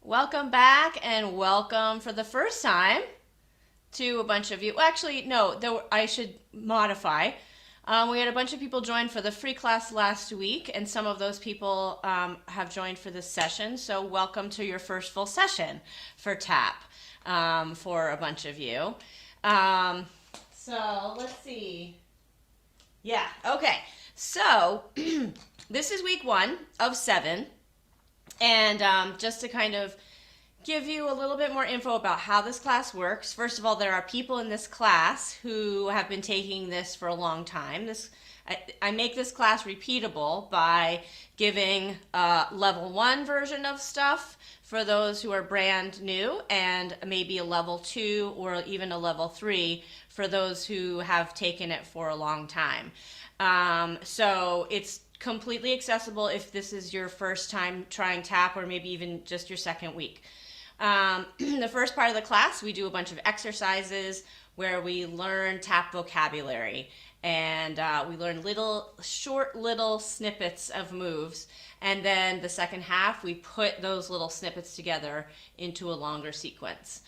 Welcome back and welcome for the first time to a bunch of you. Well, actually, no, I should modify. We had a bunch of people join for the free class last week, and some of those people have joined for this session. So, welcome to your first full session for TAP for a bunch of you. So, let's see. Yeah, okay. So, this is week 1 of 7. And just to kind of give you a little bit more info about how this class works. First of all, there are people in this class who have been taking this for a long time. I make this class repeatable by giving a level 1 version of stuff for those who are brand new, and maybe a level 2 or even a level 3 for those who have taken it for a long time. So it's completely accessible if this is your first time trying TAP, or maybe even just your second week. The first part of the class, we do a bunch of exercises where we learn TAP vocabulary, and we learn short little snippets of moves. And then the second half, we put those little snippets together into a longer sequence.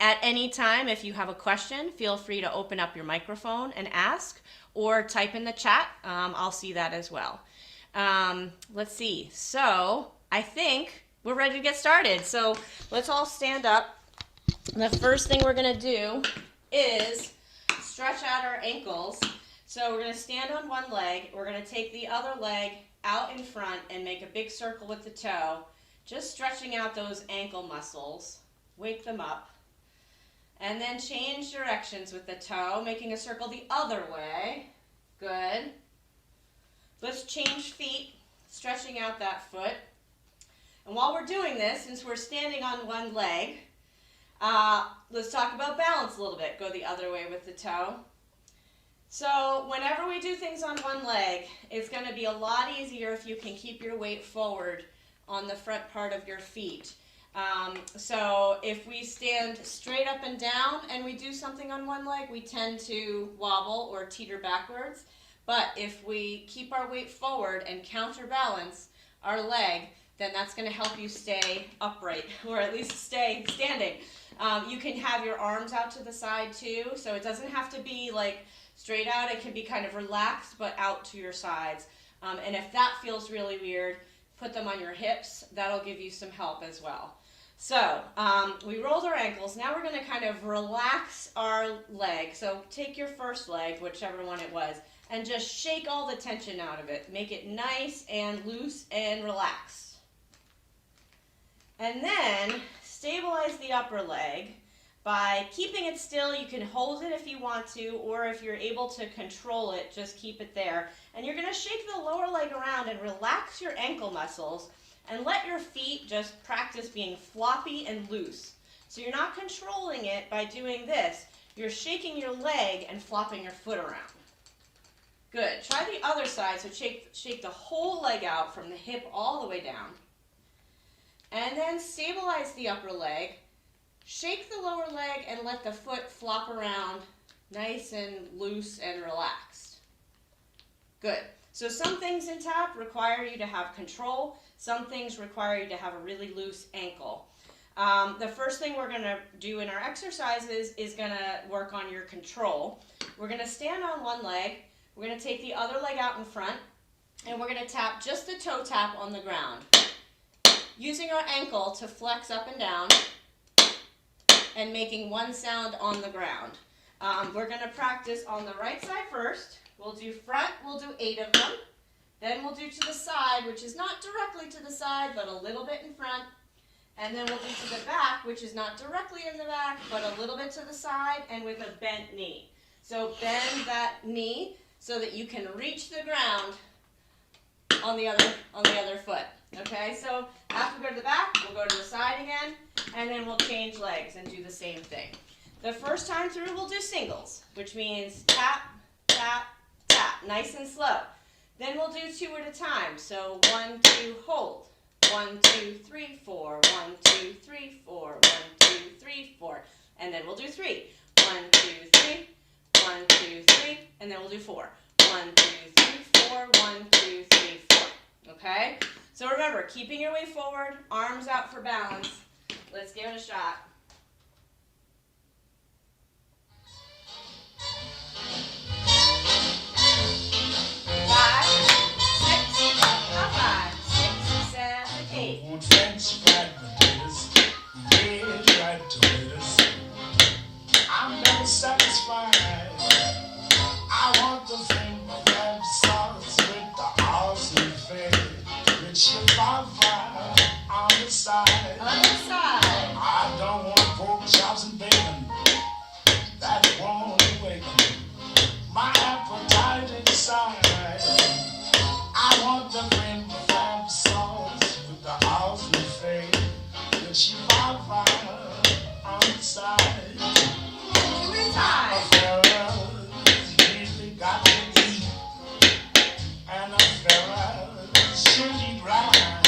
At any time, if you have a question, feel free to open up your microphone and ask, or type in the chat. I'll see that as well. Let's see. So I think we're ready to get started. So let's all stand up. The first thing we're going to do is stretch out our ankles. So we're going to stand on one leg. We're going to take the other leg out in front and make a big circle with the toe, just stretching out those ankle muscles. Wake them up. And then change directions with the toe, making a circle the other way. Good. Let's change feet, stretching out that foot. And while we're doing this, since we're standing on one leg, let's talk about balance a little bit. Go the other way with the toe. So whenever we do things on one leg, it's going to be a lot easier if you can keep your weight forward on the front part of your feet. So if we stand straight up and down and we do something on one leg, we tend to wobble or teeter backwards. But if we keep our weight forward and counterbalance our leg, then that's going to help you stay upright, or at least stay standing. You can have your arms out to the side too, so it doesn't have to be like straight out. It can be kind of relaxed but out to your sides. And if that feels really weird, put them on your hips. That'll give you some help as well. So we rolled our ankles. Now we're going to kind of relax our leg. So take your first leg, whichever one it was, and just shake all the tension out of it. Make it nice and loose and relaxed. And then stabilize the upper leg by keeping it still. You can hold it if you want to, or if you're able to control it, just keep it there. And you're going to shake the lower leg around and relax your ankle muscles. And let your feet just practice being floppy and loose. So you're not controlling it by doing this. You're shaking your leg and flopping your foot around. Good. Try the other side. So shake the whole leg out from the hip all the way down. And then stabilize the upper leg. Shake the lower leg and let the foot flop around nice and loose and relaxed. Good. So some things in TAP require you to have control. Some things require you to have a really loose ankle. The first thing we're going to do in our exercises is going to work on your control. We're going to stand on one leg. We're going to take the other leg out in front, and we're going to tap just the toe tap on the ground, using our ankle to flex up and down and making one sound on the ground. We're going to practice on the right side first. We'll do front, we'll do 8 of them. Then we'll do to the side, which is not directly to the side, but a little bit in front. And then we'll do to the back, which is not directly in the back, but a little bit to the side and with a bent knee. So bend that knee so that you can reach the ground on the other foot. Okay, so after we go to the back, we'll go to the side again, and then we'll change legs and do the same thing. The first time through, we'll do singles, which means tap, tap, tap, nice and slow. Then we'll do 2 at a time. So 1, 2, hold. 1, 2, 3, 4. 1, 2, 3, 4. 1, 2, 3, 4. And then we'll do 3. 1, 2, 3. 1, 2, 3. And then we'll do 4. 1, 2, 3, 4. 1, 2, 3, 4. Okay? So remember, keeping your weight forward, arms out for balance. Let's give it a shot. 5, 6, 5, 6, 7, 8. I want French fried potatoes, red fried tomatoes. I'm never satisfied. I want the finger crab sauce with the awesome fat, with chihuahua on the side. Other side. I don't want pork chops and bacon. That won't awaken my appetite inside. I want the finger crab sauce with the awesome fat, with chihuahua on the side. Every time. Usually got to eat, and a fella should eat right.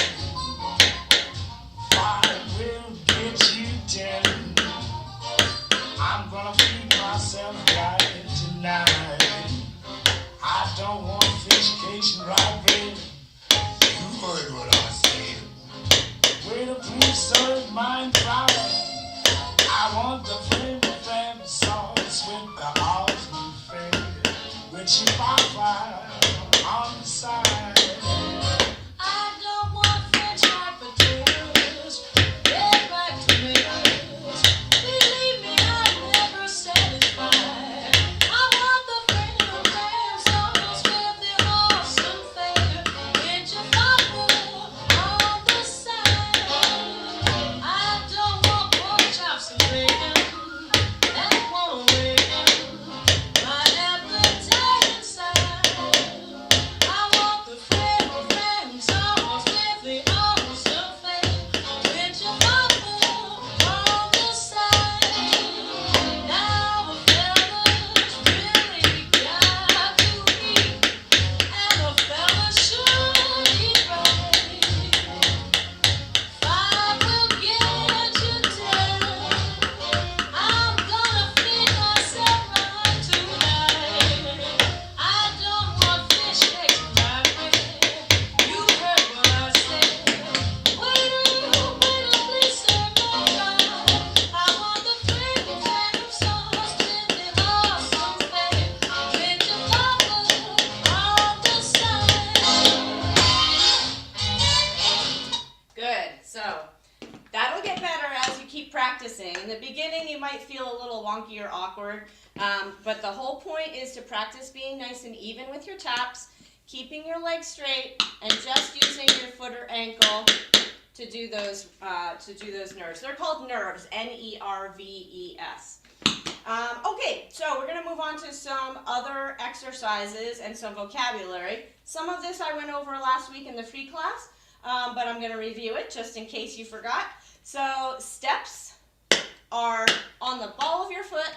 5 will get you 10. I'm gonna feed myself right tonight. I don't want fish cakes and rye bread. You heard what I said. Waiter, please serve mine fried. I want the flavor crab sauce with the awesome fat, with chihuahua on the side. I don't want French fried potatoes, red fried tomatoes. Believe me, I'm never satisfied. I want the flavor crab sauce with the awesome fat, with chihuahua on the side. I don't want pork chops and bacon. That won't awaken my appetite inside. I want the flavor crab sauce with the awesome fat, with chihuahua on the side. Now a fella's really got to eat, and a fella should eat right. 5 will get you 10. I'm gonna feed myself right tonight. I don't want fish cakes and rye bread. You heard what I said. Waiter, please serve my ride. I want the flavor crab sauce with the awesome fat, with chihuahua on the side. Good. So that'll get better as you keep practicing. In the beginning, you might feel a little wonky or awkward, but the whole point is to practice being nice and even with your taps, keeping your legs straight, and just using your foot or ankle to do those nerves. They're called nerves, N-E-R-V-E-S. Okay, so we're going to move on to some other exercises and some vocabulary. Some of this I went over last week in the free class, but I'm going to review it just in case you forgot. So steps are on the ball of your foot,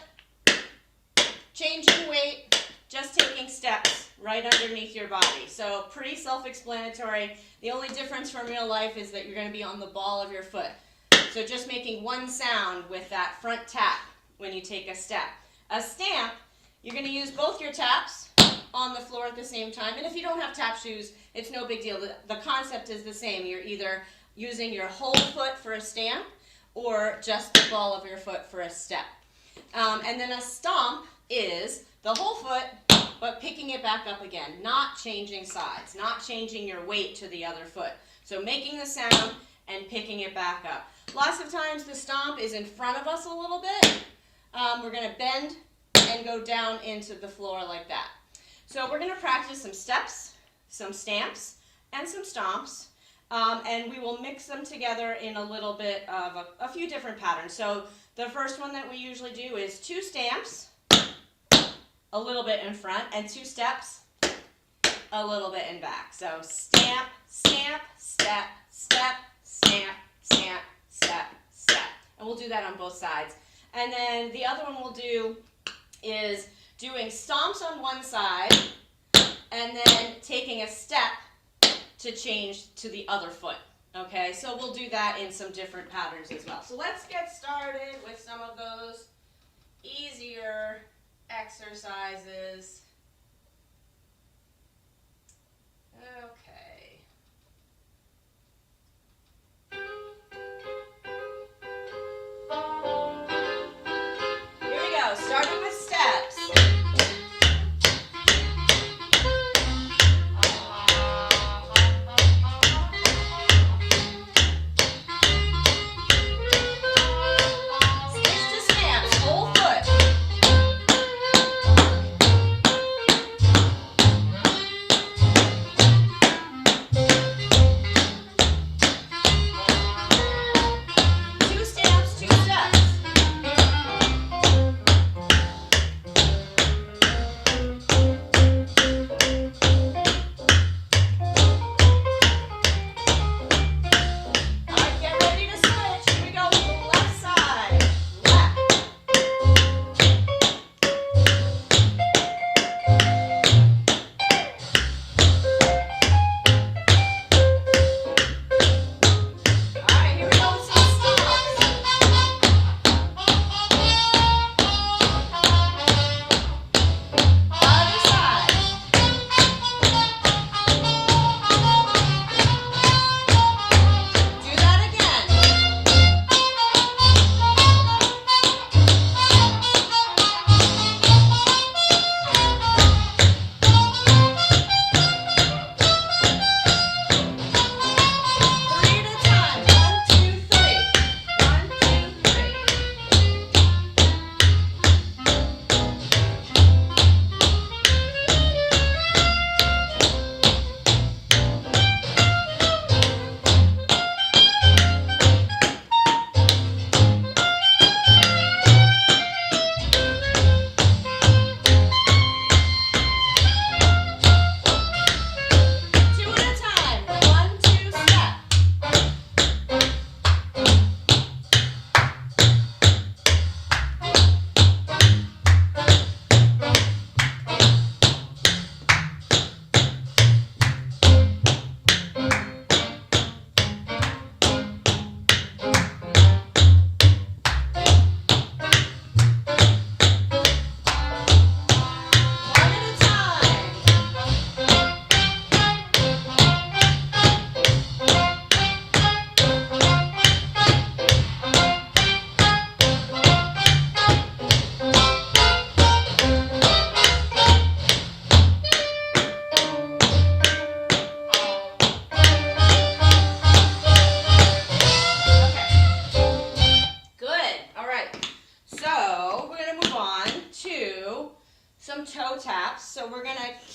changing weight, just taking steps right underneath your body. So pretty self-explanatory. The only difference from real life is that you're going to be on the ball of your foot. So just making one sound with that front tap when you take a step. A stamp, you're going to use both your taps on the floor at the same time. And if you don't have tap shoes, it's no big deal. The concept is the same. You're either using your whole foot for a stamp or just the ball of your foot for a step. And then a stomp is the whole foot, but picking it back up again, not changing sides, not changing your weight to the other foot. So making the sound and picking it back up. Lots of times the stomp is in front of us a little bit. We're going to bend and go down into the floor like that. So we're going to practice some steps, some stamps, and some stomps. And we will mix them together in a little bit of a few different patterns. So the first one that we usually do is 2 stamps, a little bit in front, and 2 steps, a little bit in back. So stamp, stamp, step, step, stamp, stamp, step, step. And we'll do that on both sides. And then the other one we'll do is doing stomps on one side and then taking a step to change to the other foot. Okay, so we'll do that in some different patterns as well. So let's get started with some of those easier exercises. Okay.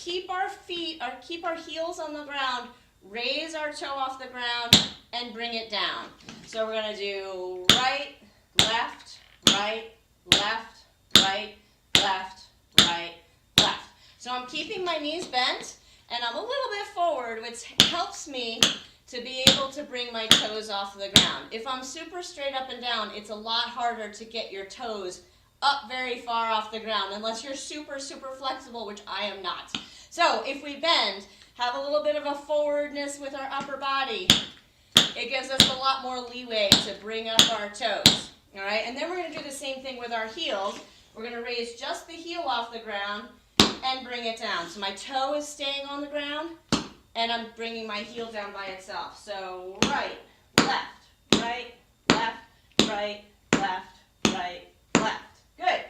keep our feet, or keep our heels on the ground, raise our toe off the ground, and bring it down. So we're gonna do right, left, right, left, right, left, right, left. So I'm keeping my knees bent, and I'm a little bit forward, which helps me to be able to bring my toes off the ground. If I'm super straight up and down, it's a lot harder to get your toes up very far off the ground, unless you're super, super flexible, which I am not. So if we bend, have a little bit of a forwardness with our upper body, it gives us a lot more leeway to bring up our toes. All right, and then we're going to do the same thing with our heels. We're going to raise just the heel off the ground and bring it down. So my toe is staying on the ground, and I'm bringing my heel down by itself. So right, left, right, left, right, left, right, left. Good.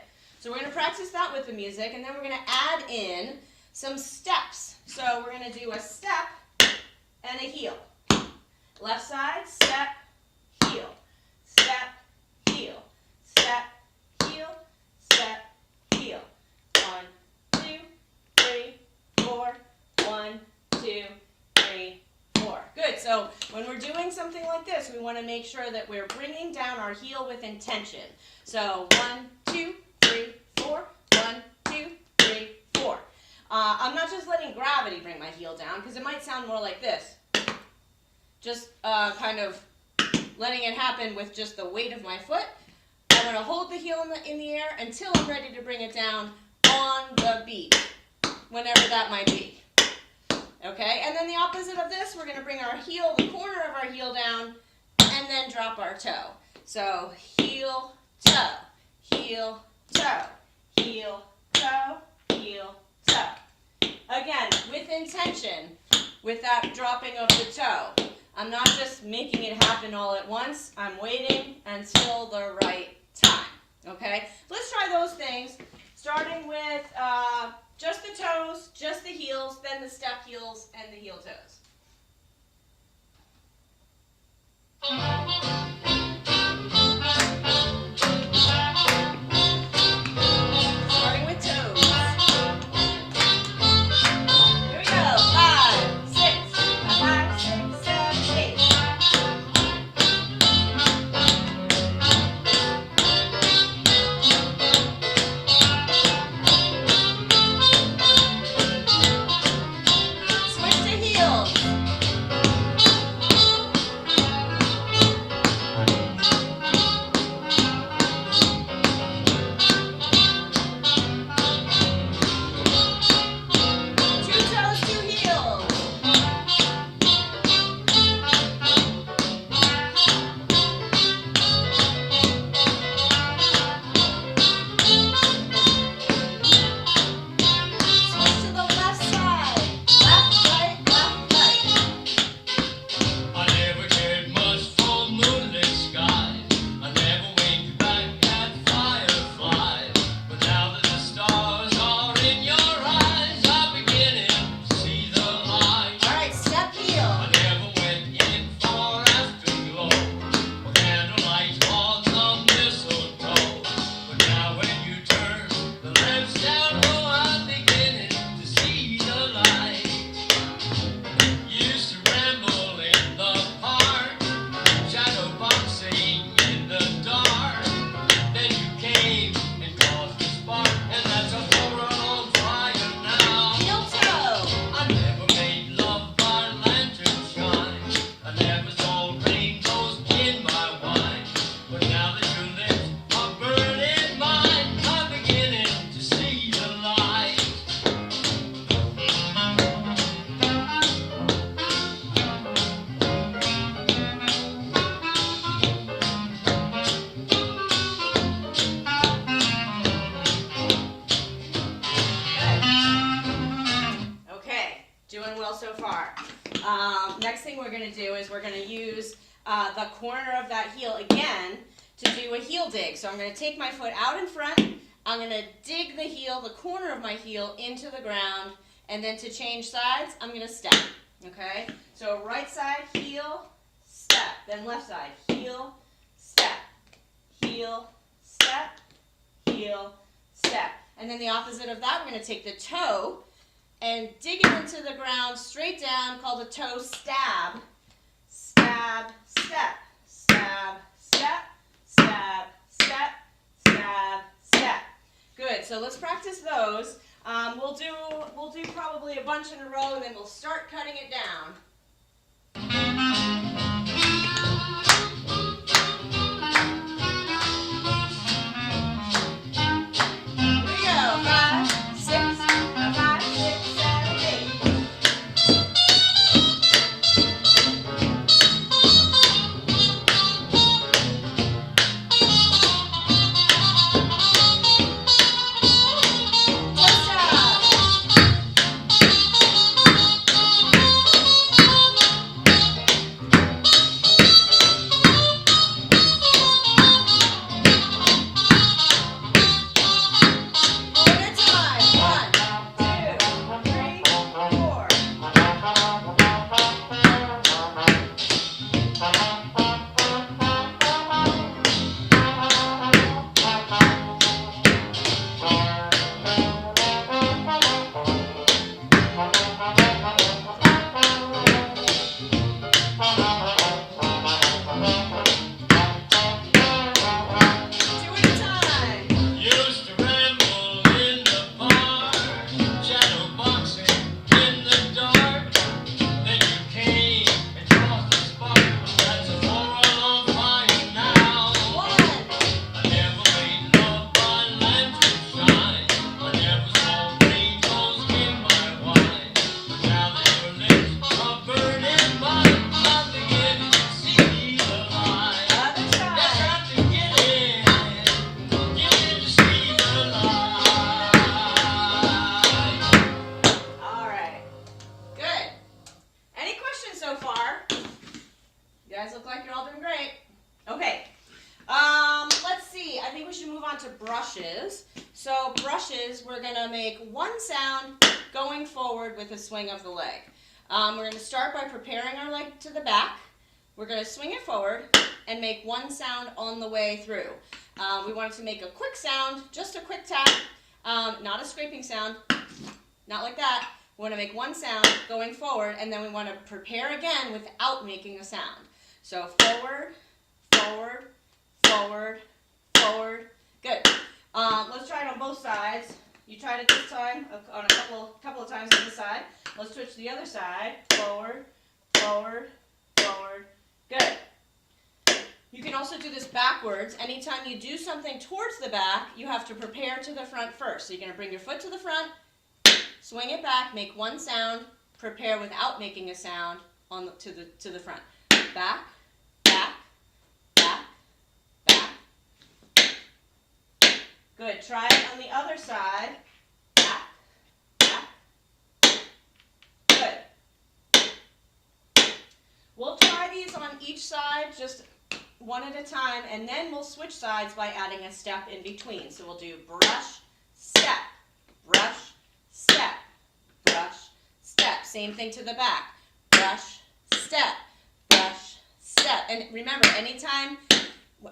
So we're going to practice that with the music, and then we're going to add in some steps. So we're going to do a step and a heel. Left side, step, heel, step, heel, step, heel, step, heel. 1, 2, 3, 4. 1, 2, 3, 4. Good. So when we're doing something like this, we want to make sure that we're bringing down our heel with intention. So 1, 2, 3, 4. 1, 2, 3, 4. I'm not just letting gravity bring my heel down, because it might sound more like this. Just kind of letting it happen with just the weight of my foot. I want to hold the heel in the air until I'm ready to bring it down on the beat, whenever that might be. Okay, and then the opposite of this, we're going to bring our heel, the corner of our heel down, and then drop our toe. So heel, toe, heel, toe, heel, toe, heel, toe. Again, with intention, with that dropping of the toe. I'm not just making it happen all at once. I'm waiting until the right time. Okay, let's try those things, starting with just the toes, just the heels, then the step heels, and the heel toes. Starting with toes. Here we go. 5, 6, 5, 6, 7, 8. Switch to heels. Two toes, two heels. Switch to the left side. Left, right, left, right. I never cared much for moonlit skies. I never winked back at fireflies. But now that the stars are in your eyes, I'm beginning to see the light. All right, step heel. I never went in for afterglow or candlelight on the mistletoe. But now when you turn the lamps down low, I'm beginning to see the light. Used to ramble in the park, shadow boxing in the dark. Then you came and caused a spark, and that's a whole world on fire now. Heel toe. I never made love by lantern shine. I never saw rainbows in my wine. But now that your lips are burning mine, I'm beginning to see the light. Okay, doing well so far. Next thing we're going to do is we're going to use the corner of that heel again to do a heel dig. So I'm going to take my foot out in front. I'm going to dig the heel, the corner of my heel, into the ground. And then to change sides, I'm going to step. Okay? So right side, heel, step. Then left side, heel, step, heel, step, heel, step. And then the opposite of that, we're going to take the toe and digging into the ground straight down, called a toe stab. Stab, step, stab, step, stab, step, stab, step. Good, so let's practice those. We'll do probably a bunch in a row, and then we'll start cutting it down. Brushes. So brushes, we're going to make one sound going forward with a swing of the leg. We're going to start by preparing our leg to the back. We're going to swing it forward and make one sound on the way through. We want to make a quick sound, just a quick tap, not a scraping sound, not like that. We want to make one sound going forward, and then we want to prepare again without making a sound. So forward, forward, forward, forward. Good. Let's try it on both sides. You tried it this time on a couple of times on this side. Let's switch to the other side. Forward, forward, forward. Good. You can also do this backwards. Anytime you do something towards the back, you have to prepare to the front first. So you're going to bring your foot to the front, swing it back, make one sound, prepare without making a sound to the front. Back, back, back, back. Good. Try it on the other side. Back, back. Good. We'll try these on each side, just one at a time, and then we'll switch sides by adding a step in between. So we'll do brush, step, brush, step, brush, step. Same thing to the back. Brush, step, brush, step. And remember, anytime,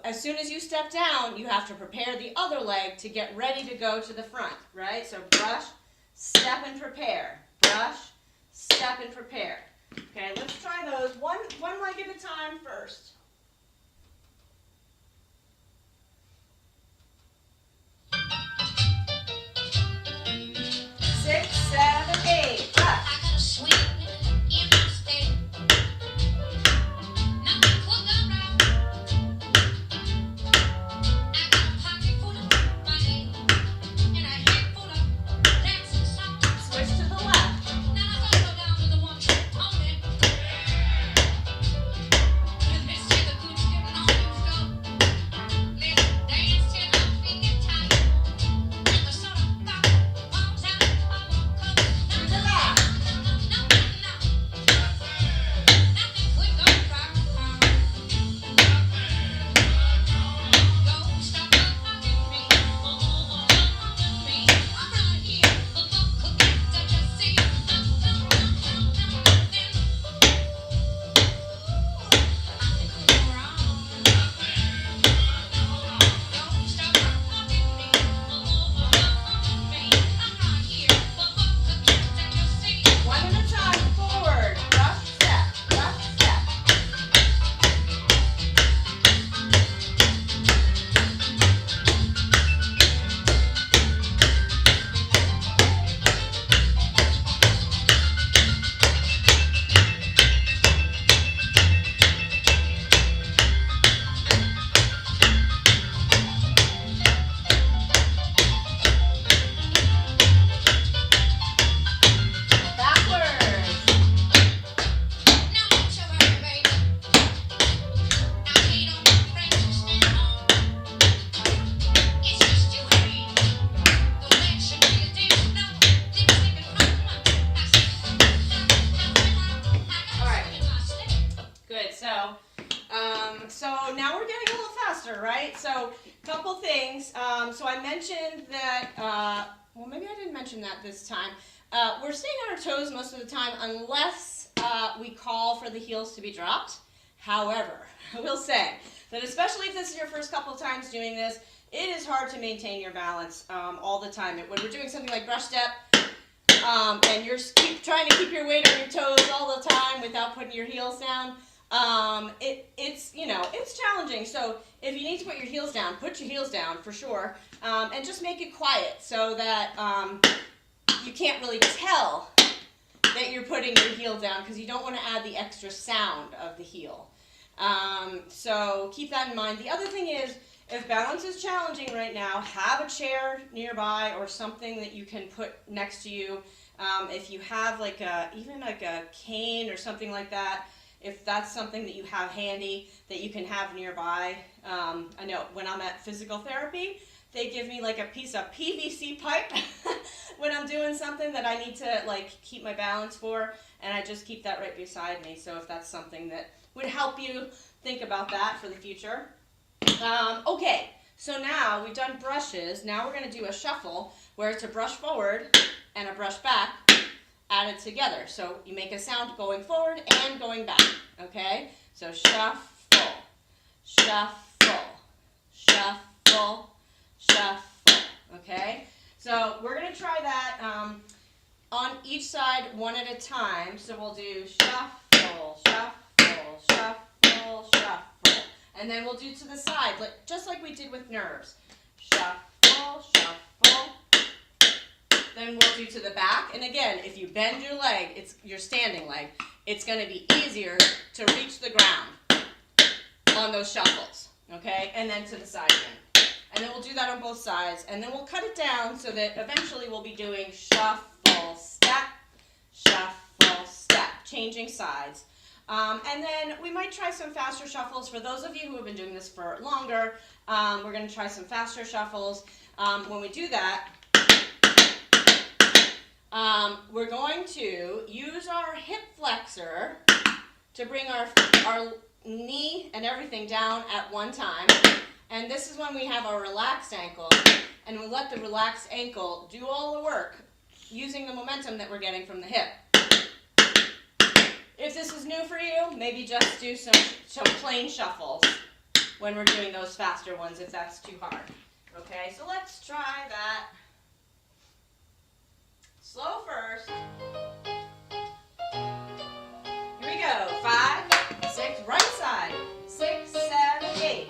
as soon as you step down, you have to prepare the other leg to get ready to go to the front, right? So brush, step, and prepare. Brush, step, and prepare. Okay, let's try those one leg at a time first. 6, 7, 8. Brush. Switch to the left. So now we're getting a little faster, right? So couple things. So I mentioned that, well, maybe I didn't mention that this time. We're staying on our toes most of the time unless we call for the heels to be dropped. However, I will say that especially if this is your first couple of times doing this, it is hard to maintain your balance all the time. When we're doing something like brush step, and you're trying to keep your weight on your toes all the time without putting your heels down, it's challenging. So if you need to put your heels down, put your heels down for sure, and just make it quiet so that you can't really tell that you're putting your heel down because you don't want to add the extra sound of the heel. So keep that in mind. The other thing is, if balance is challenging right now, have a chair nearby or something that you can put next to you. If you have even like a cane or something like that, if that's something that you have handy that you can have nearby. I know when I'm at physical therapy, they give me like a piece of PVC pipe when I'm doing something that I need to keep my balance for, and I just keep that right beside me. So if that's something that would help you think about that for the future. Okay, so now we've done brushes. Now we're going to do a shuffle where it's a brush forward and a brush back added together. So you make a sound going forward and going back, okay? So shuffle, shuffle, shuffle, shuffle, okay? So we're going to try that on each side one at a time. So we'll do shuffle, shuffle, shuffle, shuffle. And then we'll do to the side, just like we did with nerves. Shuffle, shuffle. Then we'll do to the back. And again, if you bend your leg, it's your standing leg, it's going to be easier to reach the ground on those shuffles. Okay? And then to the side again. And then we'll do that on both sides. And then we'll cut it down so that eventually we'll be doing shuffle, step, changing sides. And then we might try some faster shuffles. For those of you who have been doing this for longer, we're going to try some faster shuffles. When we do that, we're going to use our hip flexor to bring our knee and everything down at one time. And this is when we have our relaxed ankle. And we let the relaxed ankle do all the work using the momentum that we're getting from the hip. If this is new for you, maybe just do some plain shuffles when we're doing those faster ones if that's too hard. Okay, so let's try that. Slow first. Here we go. 5, 6, right side. 6, 7, 8.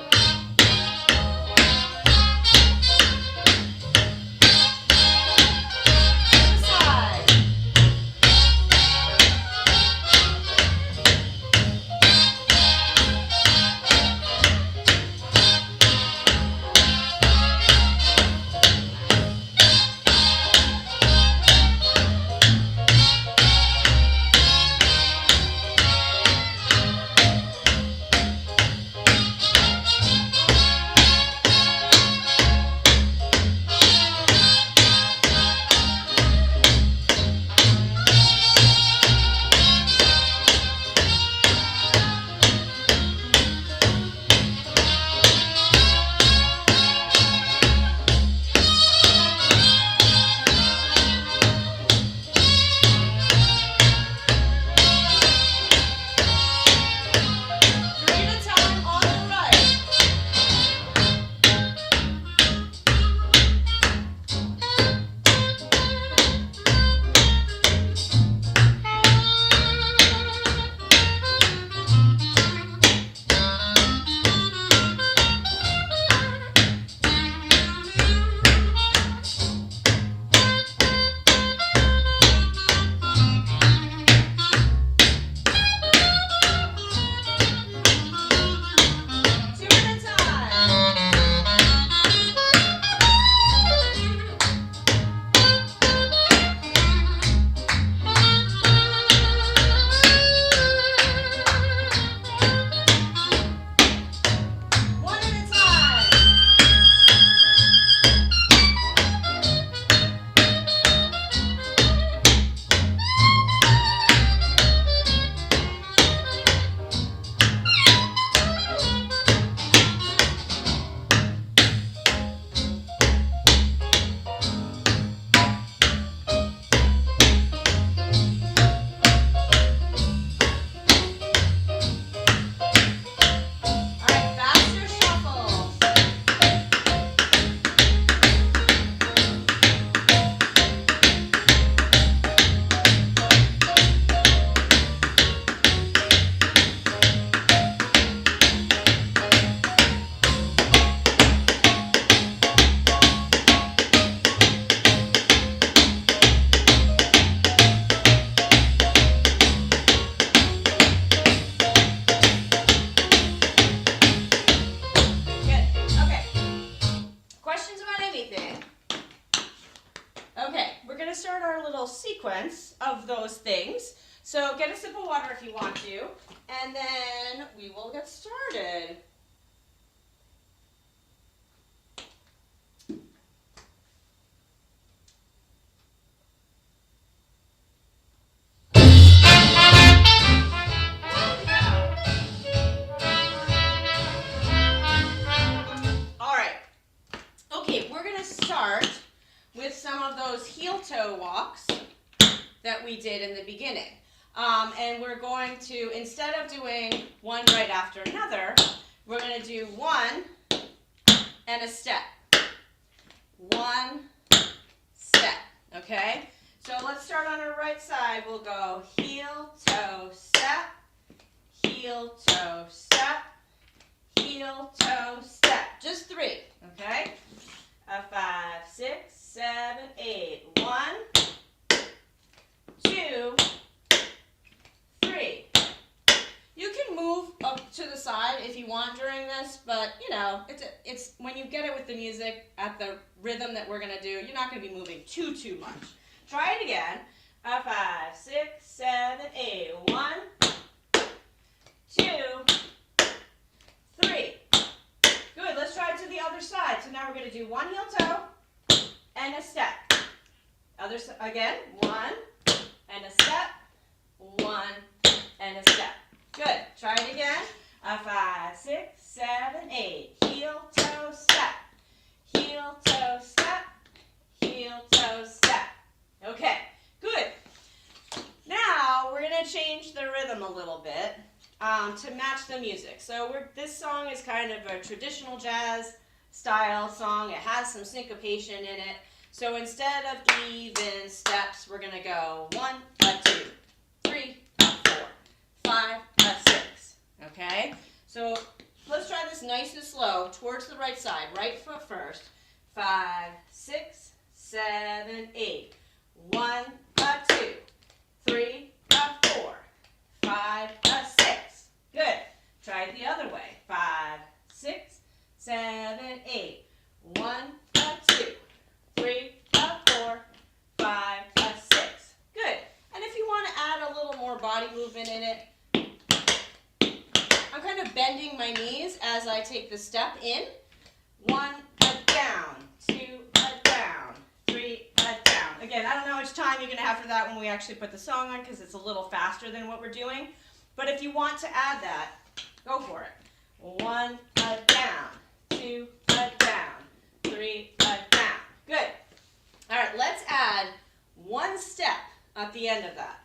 of those things. So get a sip of water if you want to, and then we will get started. All right. Okay, we're going to start with some of those heel-toe walks that we did in the beginning. And we're going to, instead of doing one right after another, we're going to do one and a step. One step, okay? So let's start on our right side. We'll go heel, toe, step, heel, toe, step, heel, toe, step. Just three, okay? 5, 6, 7, 8. 1, 2, 3. You can move up to the side if you want during this, but you know, it's when you get it with the music at the rhythm that we're gonna do, you're not gonna be moving too much. Try it again. 5, 6, 7, 8. 1, 2, 3. Good. Let's try it to the other side. So now we're gonna do one heel toe and a step. Other again. 1 and a step. 1 and a step. Good. Try it again. 5, 6, 7, 8. Heel, toe, step. Heel, toe, step. Heel, toe, step. Okay. Good. Now we're going to change the rhythm a little bit to match the music. So this song is kind of a traditional jazz style song. It has some syncopation in it. So instead of even steps, we're going to go 1, 2, 3, 4, 5, 6. Okay? So let's try this nice and slow towards the right side. Right foot first. 5, 6, 7, 8. 1, 2, 3, 4, 5, 6. Good. Try it the other way. 5, 6, 7, 8. 1, 2, 3, 4, 5, 6. Good. And if you want to add a little more body movement in it, I'm kind of bending my knees as I take the step in. 1, down, 2, down, 3, down. Again, I don't know how much time you're going to have for that when we actually put the song on because it's a little faster than what we're doing. But if you want to add that, go for it. 1, down, 2, down, 3, down. Good. All right, let's add one step at the end of that.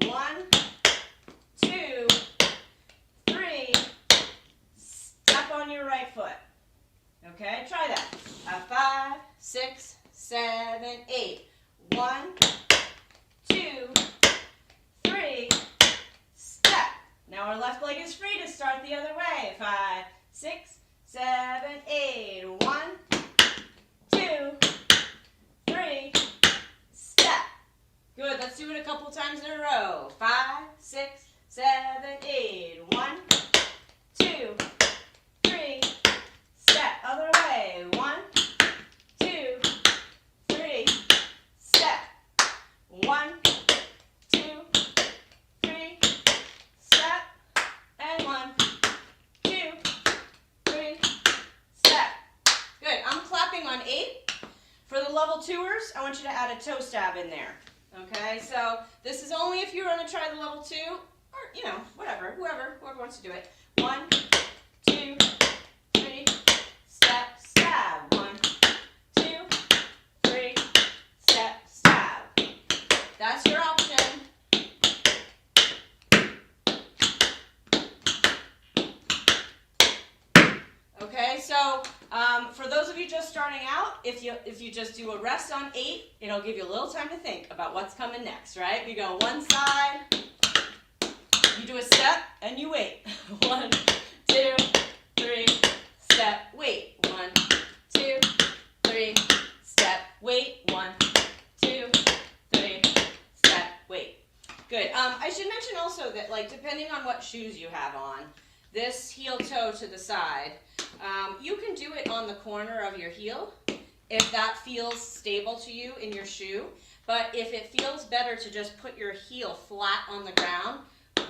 1, 2, 3, step on your right foot. Okay, try that. 5, 6, 7, 8. 1, 2, 3, step. Now our left leg is free to start the other way. 5, 6, 7, 8. 1, 2, 3, step. Good, let's do it a couple times in a row. 5, 6, 7, 8. 1, 2, 3, step. Other way. 1, 2, 3, step. 1, 2, 3, step. And 1, 2, 3, step. Good. I'm clapping on 8. For the level 2ers, I want you to add a toe stab in there. Okay, so this is only if you're going to try the level 2, or, you know, whatever, whoever wants to do it. 1, 2, 3, step, stab. 1, 2, 3, step, stab. That's your option. Okay, so for those of you just starting out, if you just do a rest on 8, it'll give you a little time to think about what's coming next, right? You go one side, you do a step, and you wait. 1, 2, 3, step, wait. 1, 2, 3, step, wait. 1, 2, 3, step, wait. Good. I should mention also that, like, depending on what shoes you have on, this heel toe to the side, you can do it on the corner of your heel if that feels stable to you in your shoe. But if it feels better to just put your heel flat on the ground,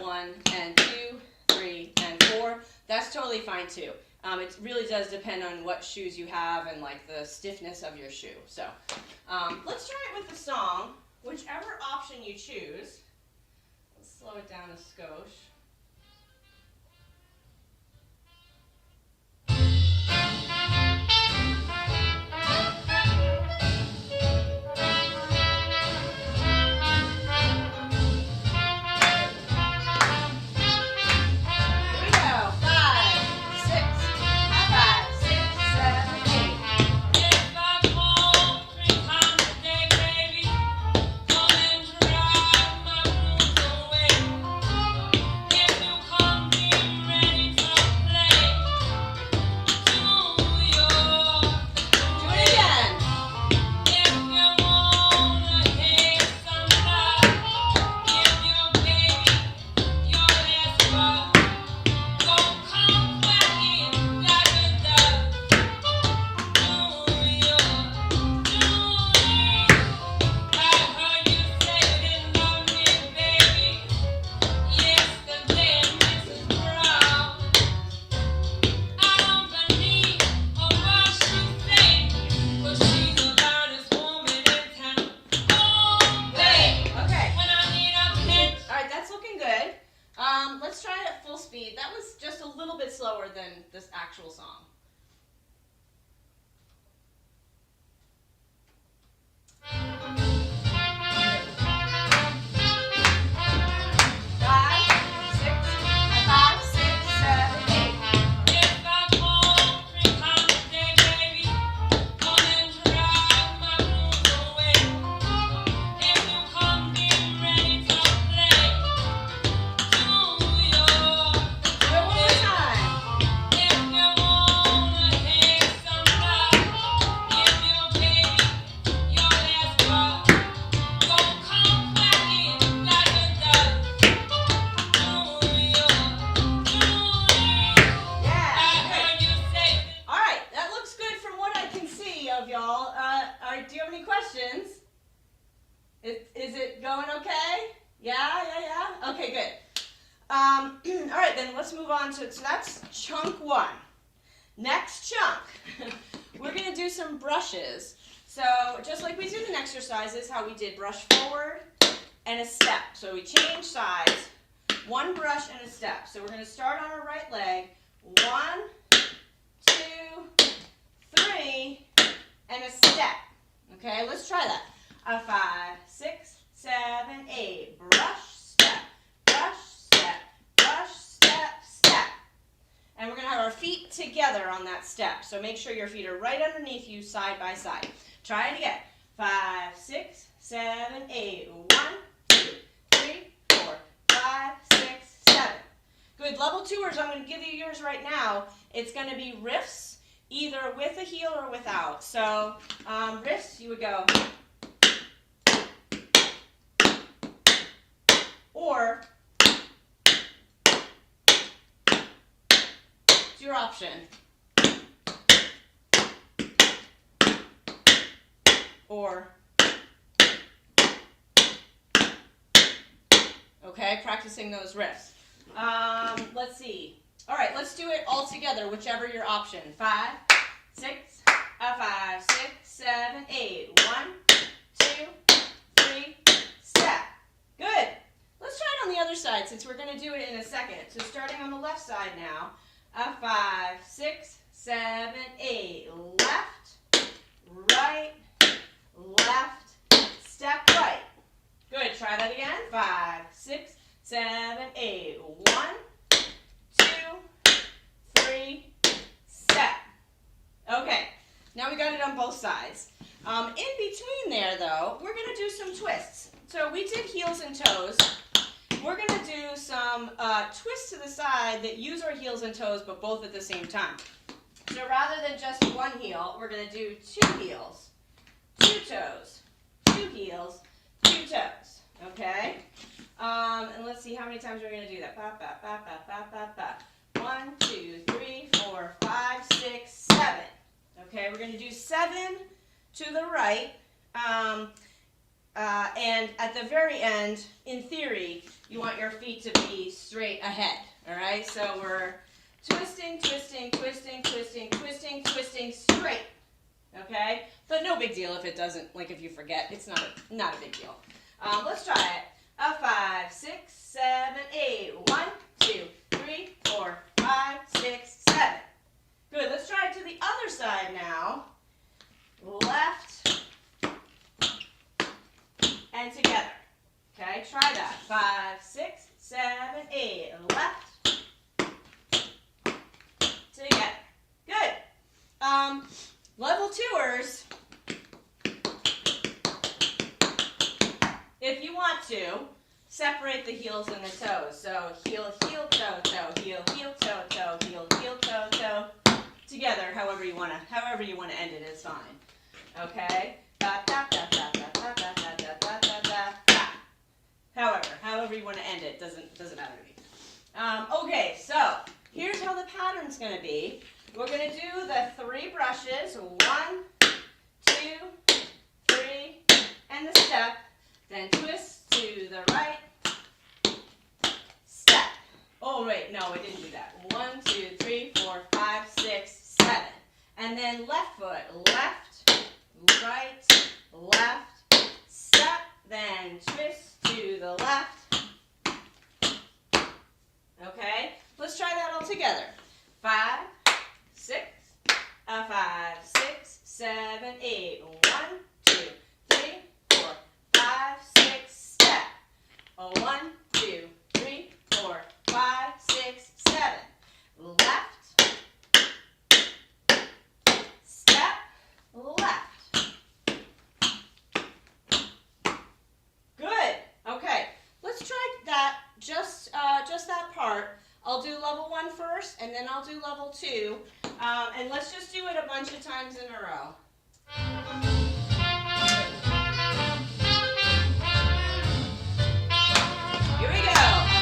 1 and 2, 3 and 4, that's totally fine too. It really does depend on what shoes you have and like the stiffness of your shoe. So let's try it with the song. Whichever option you choose. Let's slow it down a skosh. Let's try it at full speed. That was just a little bit slower than this actual song. Do you have any questions? Is it going okay? Yeah? Okay, good. All right, then let's move on to, so that's chunk 1. Next chunk, we're going to do some brushes. So just like we did in exercises, how we did brush forward and a step. So we change sides, 1 brush and a step. So we're going to start on our right leg, 1, 2, 3, and a step. Okay, let's try that. 5, 6, 7, 8. Brush, step, brush, step, brush, step, step. And we're going to have our feet together on that step. So make sure your feet are right underneath you, side by side. Try it again. 5, 6, 7, 8. 1, 2, 3, 4, 5, 6, 7. Good. Level 2ers, I'm going to give you yours right now. It's going to be riffs, either with a heel or without. So riffs, you would go, or it's your option. Or, okay, practicing those riffs. Let's see. All right, let's do it all together, whichever your option. 5, 6, 5, 6, 7, 8. 1, 2, 3, step. Good. Let's try it on the other side since we're going to do it in a second. So starting on the left side now. 5, 6, 7, 8. Left, right, left, step right. Good. Try that again. 5, 6, 7, 8. 1, 2, 3, step. Okay, now we got it on both sides. In between there, though, we're going to do some twists. So we did heels and toes. We're going to do some twists to the side that use our heels and toes, but both at the same time. So rather than just 1 heel, we're going to do 2 heels, 2 toes, 2 heels, 2 toes. Okay? And let's see how many times we're going to do that. Ba, ba, ba, ba, ba, ba, ba. 1, 2, 3, 4, 5, 6, 7. Okay, we're going to do 7 to the right. And at the very end, in theory, you want your feet to be straight ahead, all right? So we're twisting, twisting, twisting, twisting, twisting, twisting, straight, okay? But no big deal if it doesn't, like if you forget, it's not a big deal. Let's try it. 5, 6, 7, 8. 1, 2, 3, 4, 5, 6, 7. Good, let's try it to the other side now. Left and together. Okay, try that. 5, 6, 7, 8. Left, together. Good. Level twos, if you want to, separate the heels and the toes. So heel, heel, toe, toe, heel, heel, toe, toe, heel, heel, toe, toe. Together, however you want to end it is fine. Okay? Da, da, da, da, da, da, da, da, da, da, da, da. However you want to end it doesn't matter to me. Okay, so here's how the pattern's going to be. We're going to do the 3 brushes. 1, 2, 3, and the step. Then twist to the right. Step. Oh wait, no, I didn't do that. 1, 2, 3, 4, 5, 6, 7. And then left foot, left, right, left, step, then twist to the left. Okay, let's try that all together. 5, 6, 5, 6, 7, 8. 1, 2, 3, 4, 5, 6, step. 1, 2, 3, 4, 5, 6, 7. Left, step, left. Good. Okay, let's try that, just that part. I'll do level 1 first, and then I'll do level 2. And let's just do it a bunch of times in a row. Here we go.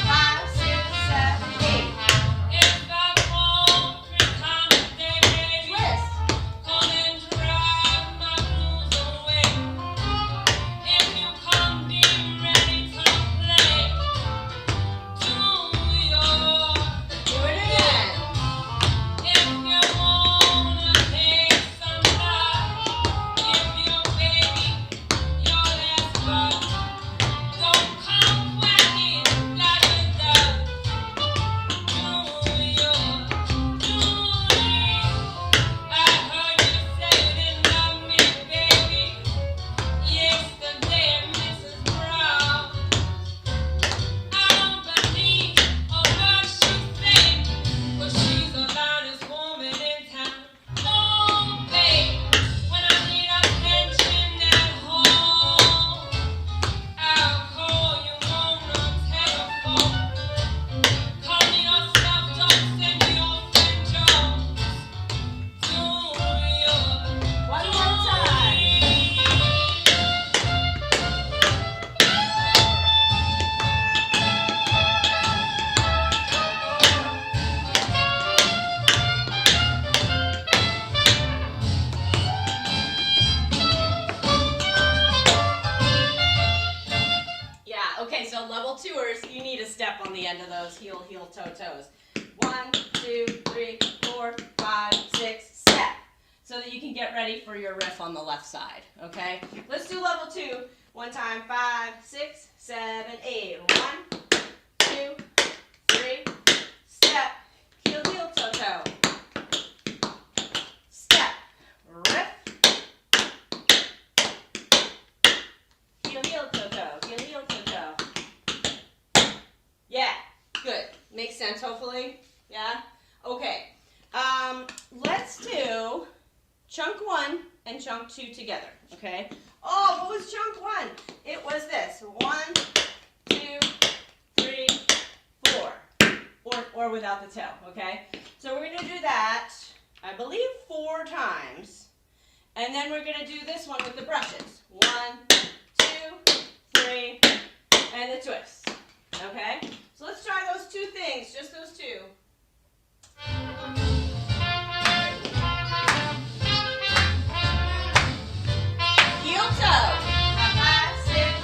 5, 6, 7, 8. If I fall 3 times a day, Twist. come and drive my blues away. If you come, be ready to play. Do your Do it again. if you wanna take some time, give your baby your last word. Don't come whacking like it does. Do your duty. I heard you say you didn't love me, baby. Yesterday, Mrs. Brown. I don't believe a word she said, but she's the loudest woman in town. Oh, babe, when I need attention at home, I'll call you on the telephone. Call me yourself, don't send me your friend Jones. Do your One more time. Yeah, okay, so level twos, you need a step on the end of those heel, heel, toe, toes. 1, 2, 3, 4, 5, 6, step. So that you can get ready for your riff on the left side, okay? Let's do level 2. One time, 5, 6, 7, 8. 1, 2, 3, step, heel, heel, toe, toe. Step, riff, heel, heel, toe, toe, heel, heel, toe, toe. Yeah, good. Makes sense, hopefully? Yeah? Okay. Let's do chunk 1 and chunk 2 together, okay? Oh, what was chunk 1? It was this. 1, 2, 3, 4. Or without the toe, okay? So we're going to do that, I believe, 4 times. And then we're going to do this one with the brushes. 1, 2, 3, and the twist. Okay? So let's try those 2 things, just those 2. Heel toe. 5, 6,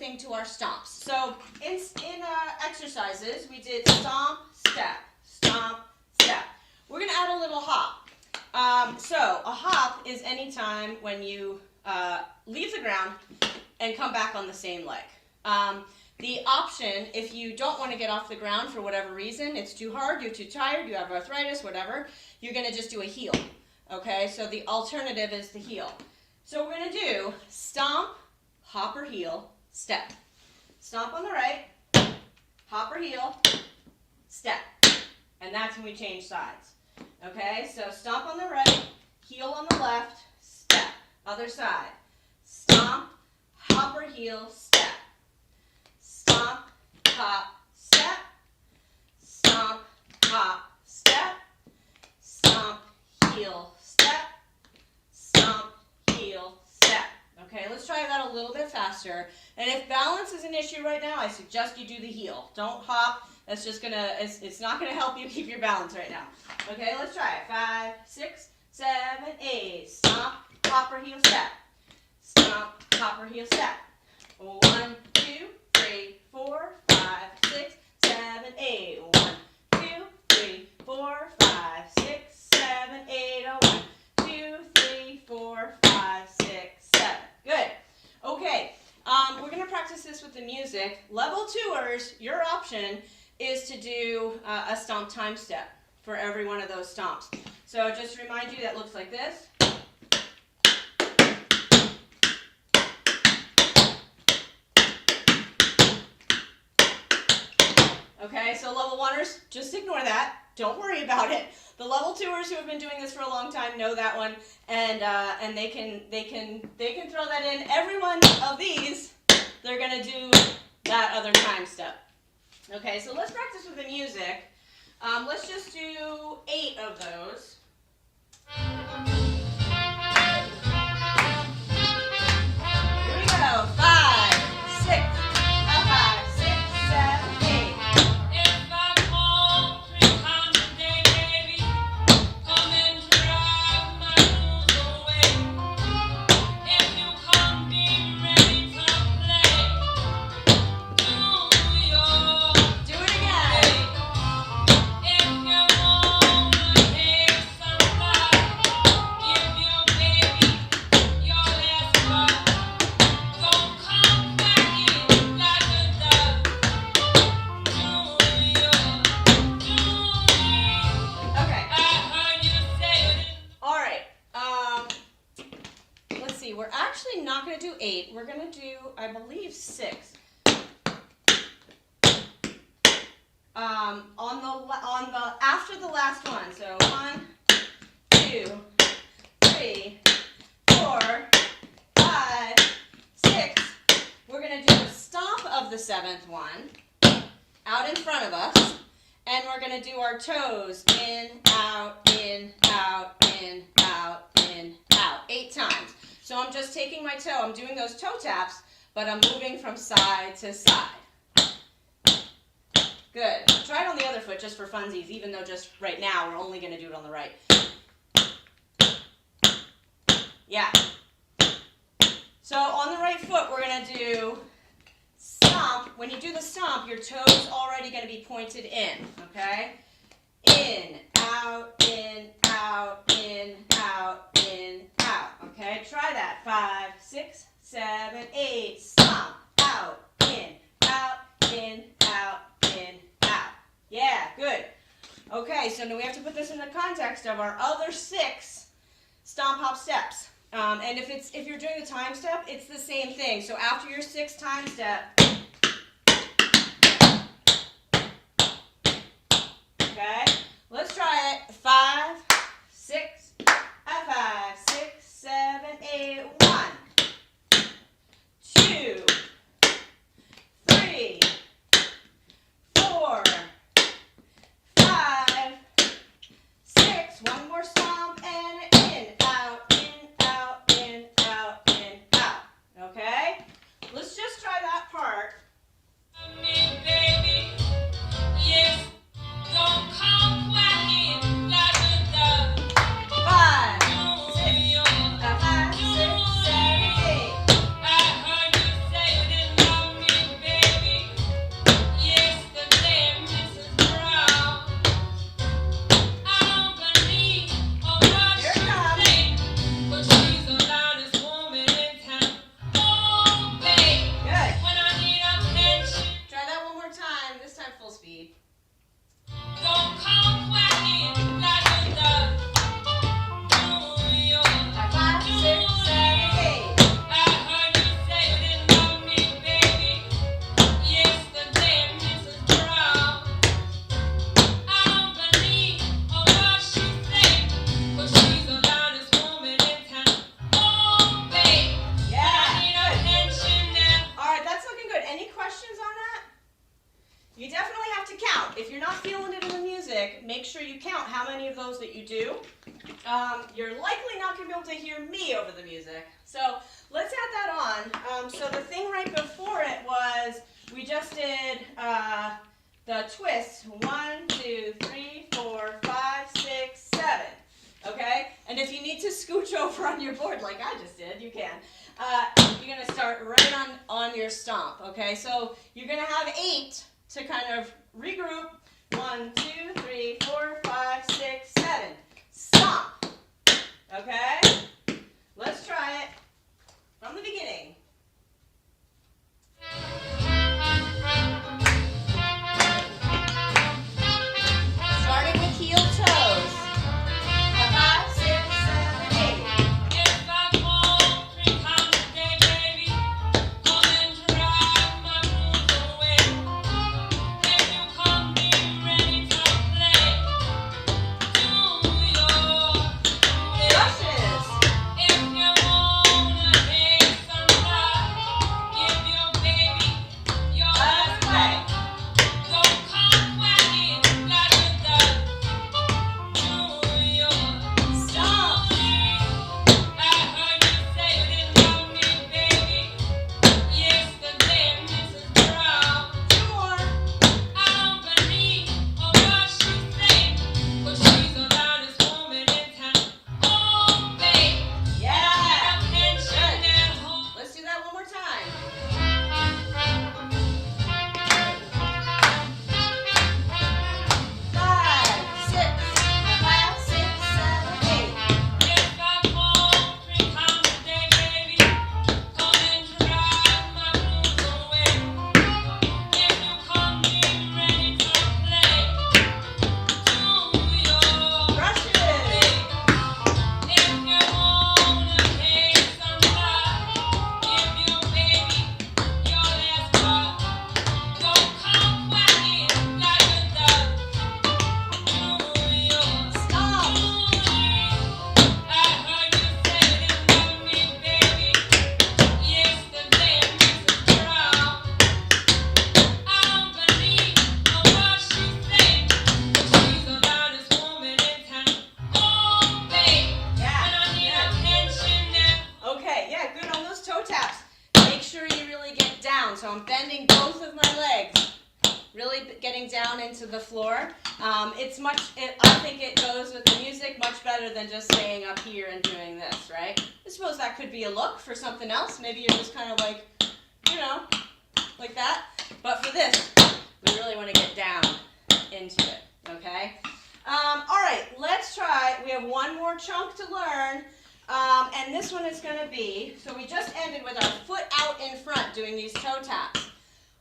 thing to our stomps. So in exercises, we did stomp, step, stomp, step. We're going to add a little hop. So a hop is any time when you leave the ground and come back on the same leg. The option, if you don't want to get off the ground for whatever reason, it's too hard, you're too tired, you have arthritis, whatever, you're going to just do a heel. Okay, so the alternative is the heel. So we're going to do stomp, hop or heel, step. Stomp on the right, hop or heel, step. And that's when we change sides. Okay, so stomp on the right, heel on the left, step. Other side. Stomp, hop or heel, step. Stomp, hop, step. Stomp, hop, step. Stomp, heel, step. Stomp, heel, step. Okay, let's try that a little bit faster. And if balance is an issue right now, I suggest you do the heel. Don't hop. That's just gonna, it's not gonna help you keep your balance right now. Okay, let's try it. 5, 6, 7, 8. Stomp, hop or heel, step. Stomp, hop or heel, step. 1, 2, 3, 4, 5, 6, 7, 8. 1, 2, 3, 4, 5, 6, 7, 8. 1, 2, 3, 4, 5, 6, 7. Good. Okay, we're going to practice this with the music. Level 2ers, your option is to do a stomp time step for every one of those stomps. So just to remind you, that looks like this. Okay, so level 1ers, just ignore that. Don't worry about it. The level 2ers who have been doing this for a long time know that one, and they can throw that in. Every one of these, they're gonna do that other time step. Okay, so let's practice with the music. Let's just do 8 of those. Here we go. 5, 6, 5, 6, 7, 8. If I call 3 times a day, baby, come and drive my blues away. If you come be ready to play, do your Do it again. if you wanna hear somebody, give your baby your last word. Don't come back in like a dove. Okay. I heard you say it. All right. Let's see. We're actually not going to do 8. We're going to do, I believe, 6. On the after the last one. So 1, 2, 3, 4, 5, 6. We're going to do a stomp of the 7th one out in front of us, and we're going to do our toes in, out, in, out, in, out, in, out, 8 times. So I'm just taking my toe, I'm doing those toe taps, but I'm moving from side to side. Good. Try it on the other foot just for funsies, even though just right now we're only going to do it on the right. Yeah. So on the right foot, we're going to do stomp. When you do the stomp, your toe's already going to be pointed in, okay? In, out, in, out, in, out, in, out. Okay, try that. 5, 6, 7, 8. Stomp, out, in, out, in, out, in, out. Yeah, good. Okay, so now we have to put this in the context of our other 6 stomp hop steps. And if you're doing the time step, it's the same thing. So after your 6th time step, okay, let's try it. 5, 6, 5, 6, 7, 8. 1, 2, 3, 4, 5, 6. One more stomp and in, out, in, out, in, out, in, out. Okay? Let's just try that part. Me, baby, yes, don't come count how many of those that you do. You're likely not going to be able to hear me over the music. So let's add that on. So the thing right before it was, we just did the twist. 1, 2, 3, 4, 5, 6, 7. Okay? And if you need to scooch over on your board like I just did, you can. You're going to start right on your stomp. Okay? So you're going to have 8 to kind of regroup. 1, 2, 3, 4, 5, 6, 7. Stomp. Okay? Let's try it from the beginning. Starting with heel toes. 5, 6, 7, 8. If I call 3 times a day, baby, come and drive my blues away. If you come be ready to play, do your Brushes. if you wanna make some love, give your baby your Let's play. Don't come wagging like a duck. Do your Stomp. I heard you say you didn't love me, baby. Yesterday, Mrs. Brown. 2 more. I don't believe what she say, but she's the loudest woman in town. Oh, babe, Yeah. attention at home. Let's do that one more time. 5, 6, 5, 6, 7, 8. If I call 3 times a day, baby, come and drive my blues away. If you come be ready to play, do your Brushes. if you wanna take some love, give your baby your last love. Don't come wagging like a duck. Do your Stomp. I heard you say you didn't love me, baby. Yesterday, Mrs. Brown. I don't believe what she say, but she's the loudest woman in town. Oh, babe, Yeah. and I need attention now. Okay, yeah, good on those toe taps. Make sure you really get down. So I'm bending both of my legs, really getting down into the floor. I think it goes with the music much better than just staying up here and doing this, right? I suppose that could be a look for something else. Maybe you're just kind of like, like that. But for this, we really want to get down into it, okay? All right, let's try. We have one more chunk to learn. And this one is going to be, so we just ended with our foot out in front doing these toe taps.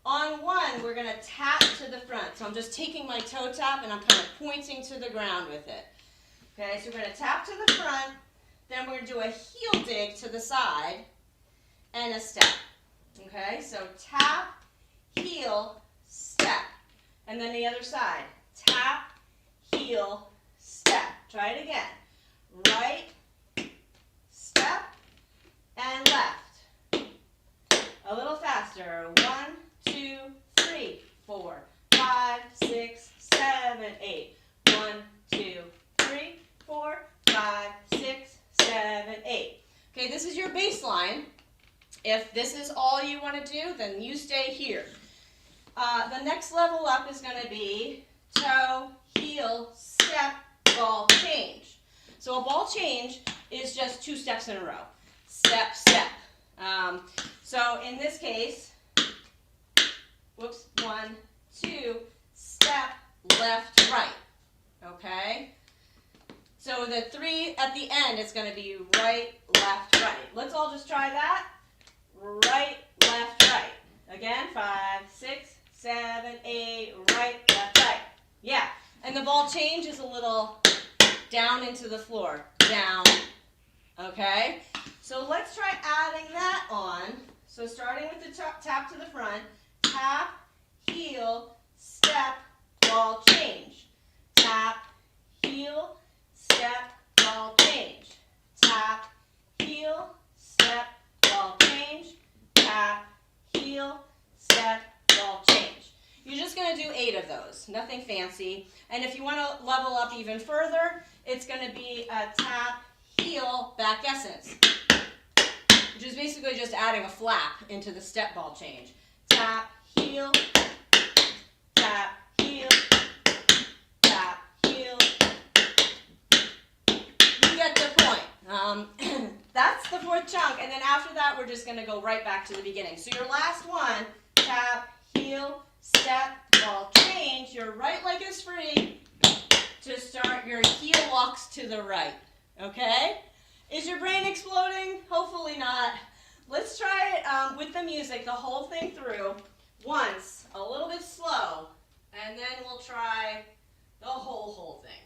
On one, we're going to tap to the front. So I'm just taking my toe tap and I'm kind of pointing to the ground with it. Okay, so we're going to tap to the front, then we're going to do a heel dig to the side, and a step. Okay, so tap, heel, step. And then the other side. Tap, heel, step. Try it again. Right, step, and left. A little faster. 1, 2, 3, 4, 5, 6, 7, 8. 1, 2, 3, 4, 5, 6, 7, 8. Okay, this is your baseline. If this is all you want to do, then you stay here. The next level up is going to be toe, heel, step, ball change. So a ball change is just 2 steps in a row. Step, step. So in this case, 1, 2, step, left, right. Okay? So the 3 at the end is going to be right, left, right. Let's all just try that. Right, left, right. Again, 5, 6, 7, 8, right, left, right. Yeah. And the ball change is a little down into the floor. Down. Okay? So let's try adding that on. So starting with the tap to the front, tap, heel, step, ball change. Tap, heel, step, ball change. Tap, heel, step, ball change. Tap, heel, step, ball change. You're just going to do a 8 of those, nothing fancy. And if you want to level up even further, it's going to be a tap, heel, back essence, which is basically just adding a flap into the step ball change. Tap, heel, tap, heel, tap, heel. You get the point. That's the 4th chunk, and then after that, we're just going to go right back to the beginning. So your last one, tap, heel, step, ball, change. Your right leg is free to start your heel walks to the right, okay? Is your brain exploding? Hopefully not. Let's try it with the music, the whole thing through, once, a little bit slow, and then we'll try the whole thing.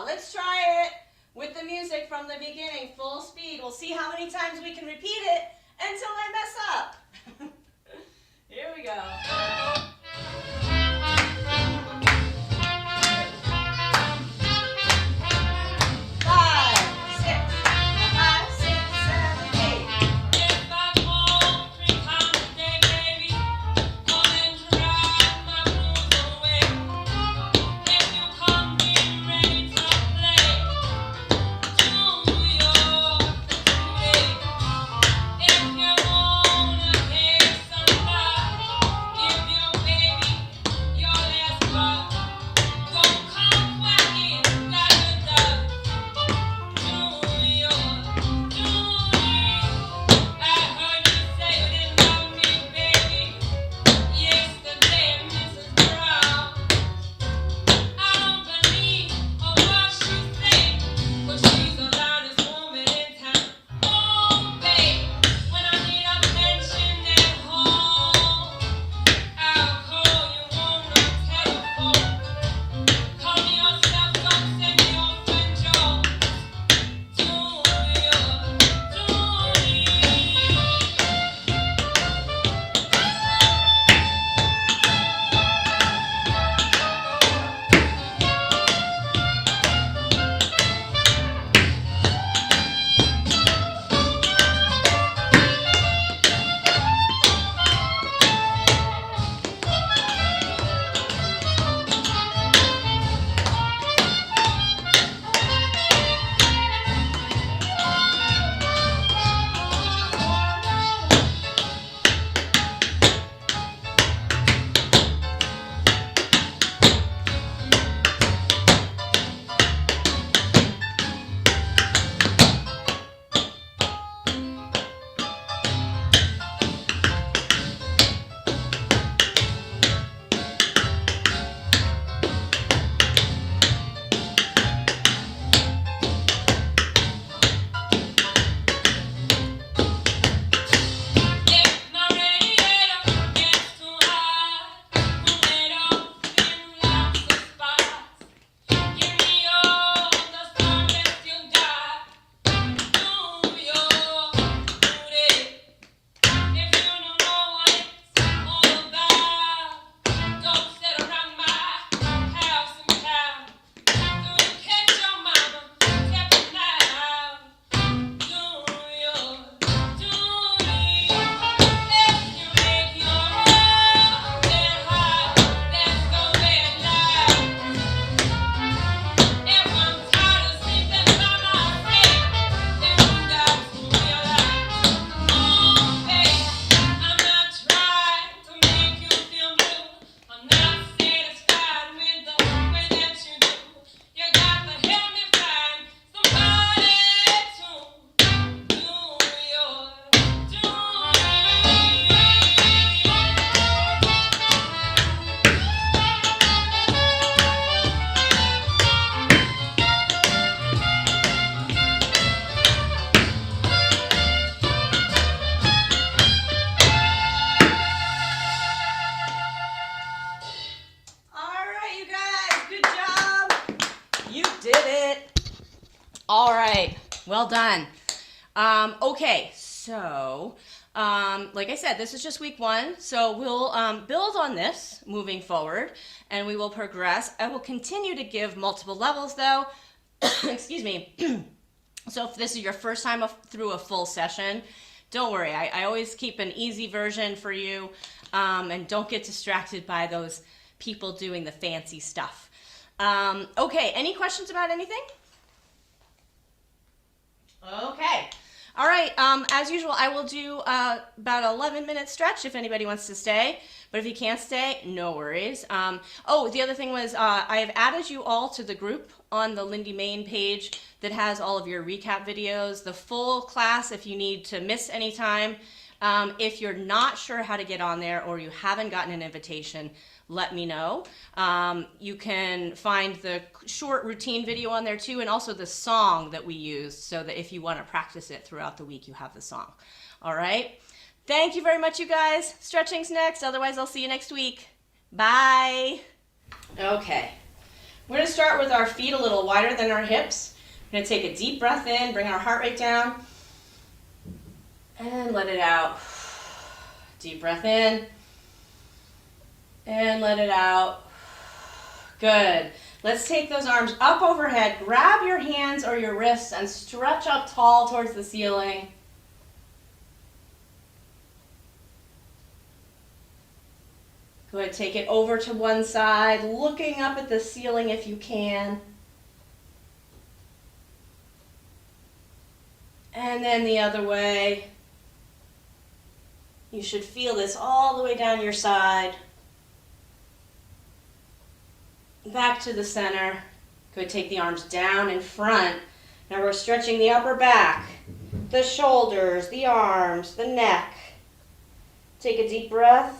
Let's try it with the music from the beginning, full speed. We'll see how many times we can repeat it until I mess up. Here we go. 5, 6, 7, 8. right, well done. Okay, so like I said, this is just week 1, so we'll build on this moving forward, and we will progress. I will continue to give multiple levels, though. Excuse me. So if this is your first time through a full session, don't worry. I always keep an easy version for you, and don't get distracted by those people doing the fancy stuff. Okay, any questions about anything? Okay. All right, as usual, I will do about 11-minute stretch if anybody wants to stay. But if you can't stay, no worries. Oh, the other thing was I have added you all to the group on the Lindy Main page that has all of your recap videos, the full class if you need to miss any time. If you're not sure how to get on there or you haven't gotten an invitation, let me know. You can find the short routine video on there too, and also the song that we used, so that if you want to practice it throughout the week, you have the song. All right. Thank you very much, you guys. Stretching's next. Otherwise, I'll see you next week. Bye. Okay. We're going to start with our feet a little wider than our hips. We're going to take a deep breath in, bring our heart rate down, and let it out. Deep breath in, and let it out. Good. Let's take those arms up overhead. Grab your hands or your wrists and stretch up tall towards the ceiling. Go ahead, take it over to one side, looking up at the ceiling if you can. And then the other way. You should feel this all the way down your side. Back to the center. Go ahead, take the arms down in front. Now we're stretching the upper back, the shoulders, the arms, the neck. Take a deep breath.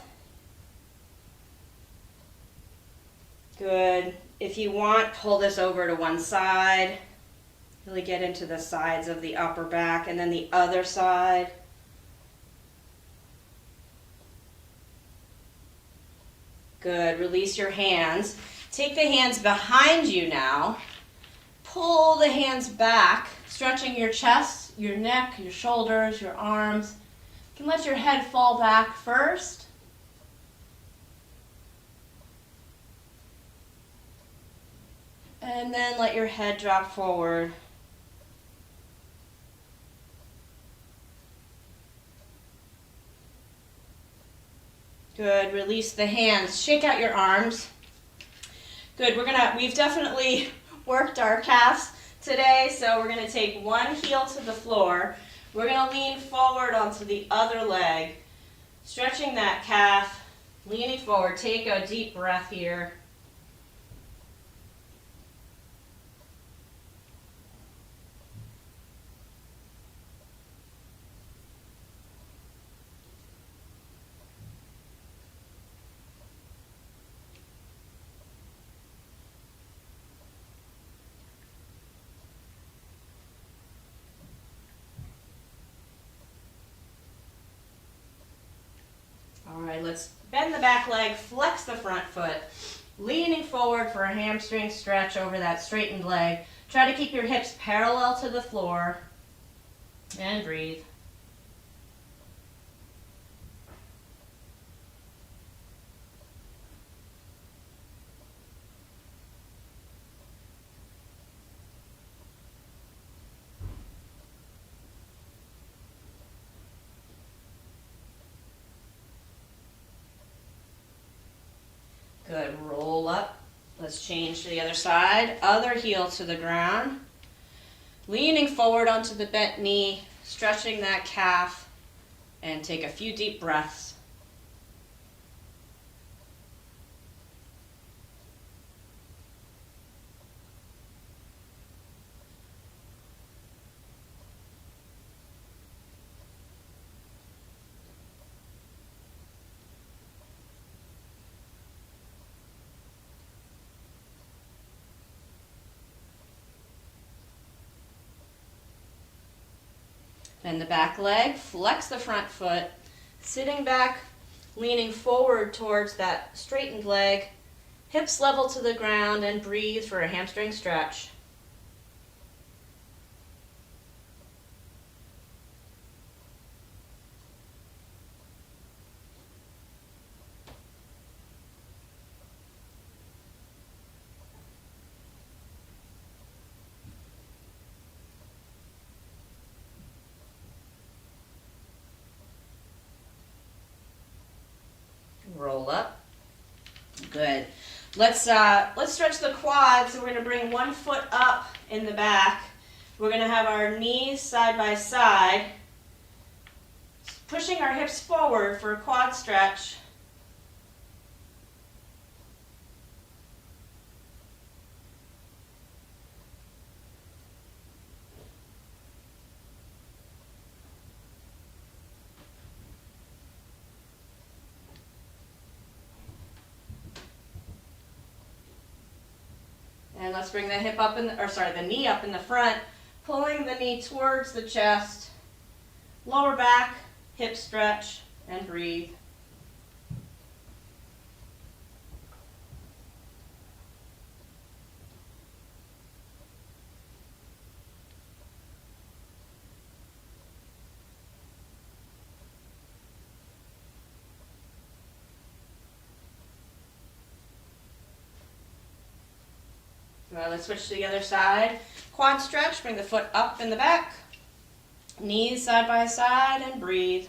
Good. If you want, pull this over to one side. Really get into the sides of the upper back, and then the other side. Good. Release your hands. Take the hands behind you now. Pull the hands back, stretching your chest, your neck, your shoulders, your arms. You can let your head fall back first. And then let your head drop forward. Good. Release the hands. Shake out your arms. Good. We've definitely worked our calves today, so we're going to take one heel to the floor. We're going to lean forward onto the other leg, stretching that calf, leaning forward. Take a deep breath here. All right, let's bend the back leg, flex the front foot, leaning forward for a hamstring stretch over that straightened leg. Try to keep your hips parallel to the floor, and breathe. Good, roll up. Let's change to the other side. Other heel to the ground. Leaning forward onto the bent knee, stretching that calf, and take a few deep breaths. Bend the back leg, flex the front foot, sitting back, leaning forward towards that straightened leg, hips level to the ground, and breathe for a hamstring stretch. Good. Let's stretch the quads. So we're gonna bring one foot up in the back. We're gonna have our knees side by side, pushing our hips forward for a quad stretch. And let's bring the the knee up in the front, pulling the knee towards the chest, lower back, hip stretch, and breathe. Let's switch to the other side. Quad stretch, bring the foot up in the back, knees side by side, and breathe.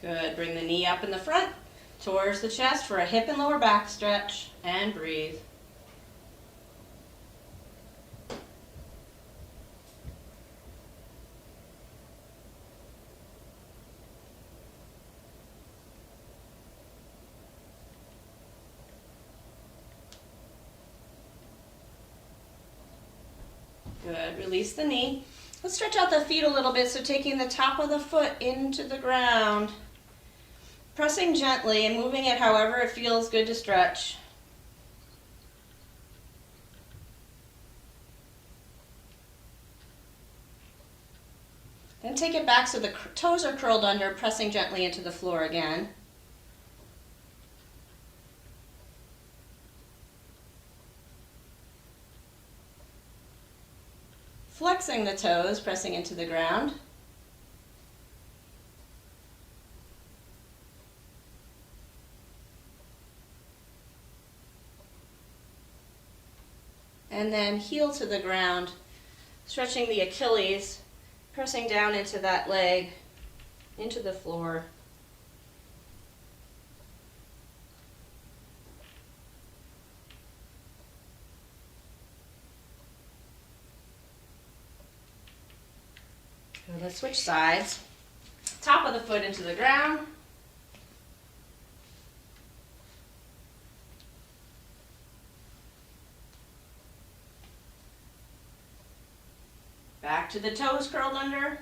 Good, bring the knee up in the front, towards the chest for a hip and lower back stretch, and breathe. Good, release the knee. Let's stretch out the feet a little bit, so taking the top of the foot into the ground. Pressing gently and moving it however it feels good to stretch. Then take it back so the toes are curled under, pressing gently into the floor again. Flexing the toes, pressing into the ground. And then heel to the ground, stretching the Achilles, pressing down into that leg, into the floor. Good, let's switch sides. Top of the foot into the ground. Back to the toes curled under.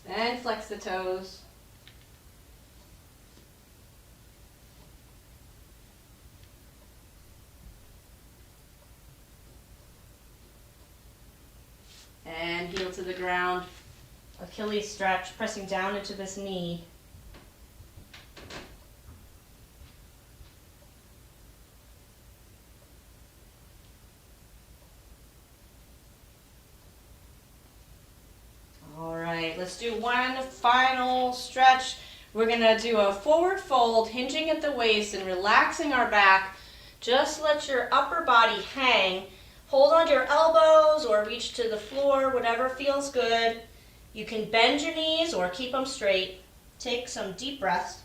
And flex the toes. And heel to the ground. Achilles stretch, pressing down into this knee. Let's do one final stretch. We're gonna do a forward fold, hinging at the waist and relaxing our back. Just let your upper body hang. Hold on to your elbows or reach to the floor, whatever feels good. You can bend your knees or keep them straight. Take some deep breaths.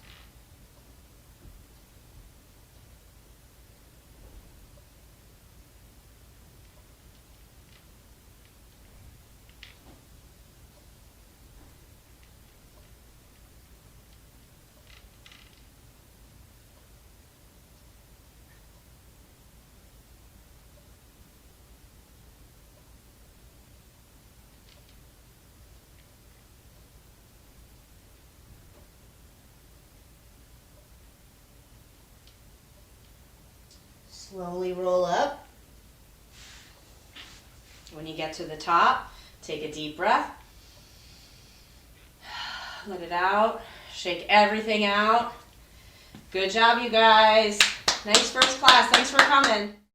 Slowly roll up. When you get to the top, take a deep breath. Let it out. Shake everything out. Good job, you guys. Nice first class. Thanks for coming.